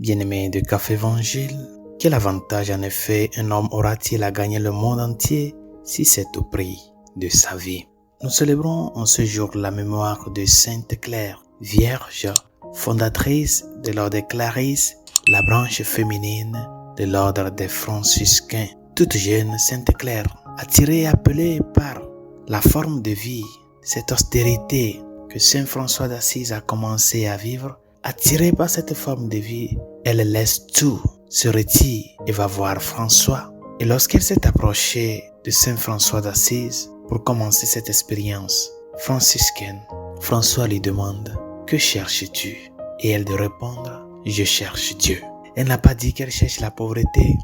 Bien-aimé de Café Évangile, quel avantage en effet un homme aura-t-il à gagner le monde entier si c'est au prix de sa vie? Nous célébrons en ce jour la mémoire de Sainte Claire, vierge, fondatrice de l'ordre des Clarisses, la branche féminine de l'ordre des franciscains. Toute jeune Sainte Claire, attirée et appelée par la forme de vie, cette austérité que Saint François d'Assise a commencé à vivre, attirée par cette forme de vie, elle laisse tout, se retire et va voir François. Et lorsqu'elle s'est approchée de Saint François d'Assise pour commencer cette expérience franciscaine, François lui demande « Que cherches-tu » Et elle de répondre « Je cherche Dieu ». Elle n'a pas dit qu'elle cherche la pauvreté,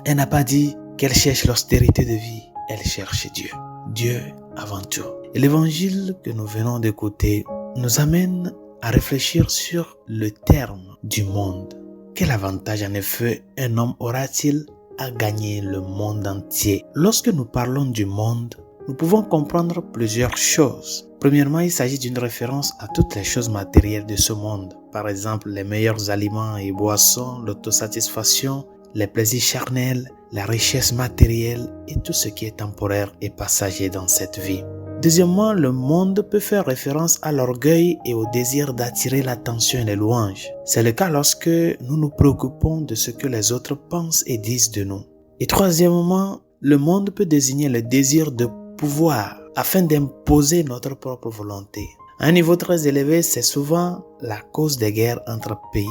elle n'a pas dit qu'elle cherche l'austérité de vie, elle cherche Dieu. Dieu avant tout. Et l'évangile que nous venons d'écouter nous amène à réfléchir sur le terme du monde. Quel avantage en effet un homme aura-t-il à gagner le monde entier? Lorsque nous parlons du monde, nous pouvons comprendre plusieurs choses. Premièrement, il s'agit d'une référence à toutes les choses matérielles de ce monde. Par exemple, les meilleurs aliments et boissons, l'autosatisfaction, les plaisirs charnels, la richesse matérielle et tout ce qui est temporaire et passager dans cette vie. Deuxièmement, le monde peut faire référence à l'orgueil et au désir d'attirer l'attention et les louanges. C'est le cas lorsque nous nous préoccupons de ce que les autres pensent et disent de nous. Et troisièmement, le monde peut désigner le désir de pouvoir afin d'imposer notre propre volonté. À un niveau très élevé, c'est souvent la cause des guerres entre pays.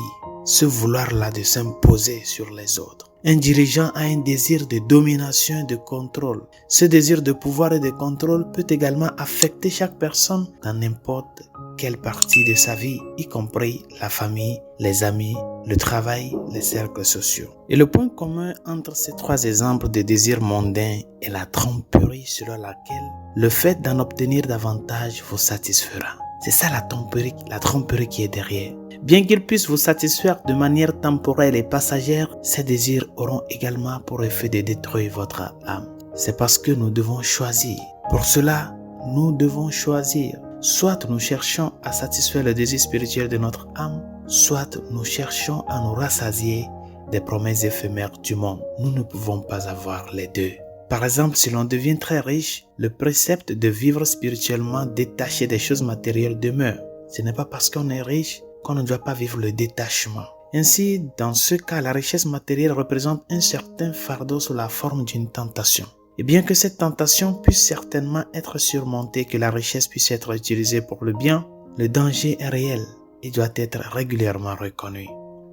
Ce vouloir-là de s'imposer sur les autres. Un dirigeant a un désir de domination et de contrôle. Ce désir de pouvoir et de contrôle peut également affecter chaque personne dans n'importe quelle partie de sa vie, y compris la famille, les amis, le travail, les cercles sociaux. Et le point commun entre ces trois exemples de désirs mondains est la tromperie selon laquelle le fait d'en obtenir davantage vous satisfera. C'est ça la tromperie qui est derrière. Bien qu'ils puissent vous satisfaire de manière temporelle et passagère, ces désirs auront également pour effet de détruire votre âme. C'est parce que nous devons choisir. Pour cela, nous devons choisir. Soit nous cherchons à satisfaire le désir spirituel de notre âme, soit nous cherchons à nous rassasier des promesses éphémères du monde. Nous ne pouvons pas avoir les deux. Par exemple, si l'on devient très riche, le précepte de vivre spirituellement détaché des choses matérielles demeure. Ce n'est pas parce qu'on est riche qu'on ne doit pas vivre le détachement. Ainsi, dans ce cas, la richesse matérielle représente un certain fardeau sous la forme d'une tentation. Et bien que cette tentation puisse certainement être surmontée, que la richesse puisse être utilisée pour le bien, le danger est réel et doit être régulièrement reconnu.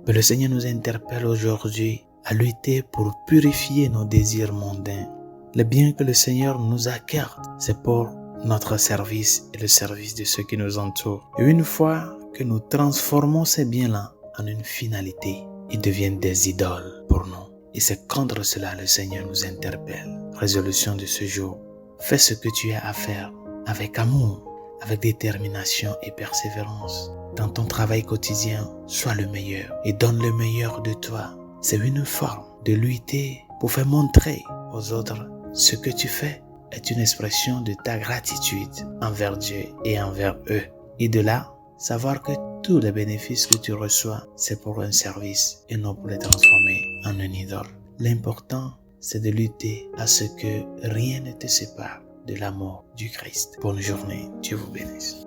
Mais le Seigneur nous interpelle aujourd'hui à lutter pour purifier nos désirs mondains. Le bien que le Seigneur nous accorde, c'est pour notre service et le service de ceux qui nous entourent. Et une fois que nous transformons ces biens-là en une finalité, ils deviennent des idoles pour nous. Et c'est contre cela le Seigneur nous interpelle. Résolution de ce jour. Fais ce que tu as à faire avec amour, avec détermination et persévérance. Dans ton travail quotidien, sois le meilleur et donne le meilleur de toi. C'est une forme de lutter pour faire montrer aux autres ce que tu fais est une expression de ta gratitude envers Dieu et envers eux. Et de là, savoir que tous les bénéfices que tu reçois, c'est pour un service et non pour les transformer en une idole. L'important, c'est de lutter à ce que rien ne te sépare de l'amour du Christ. Bonne journée, Dieu vous bénisse.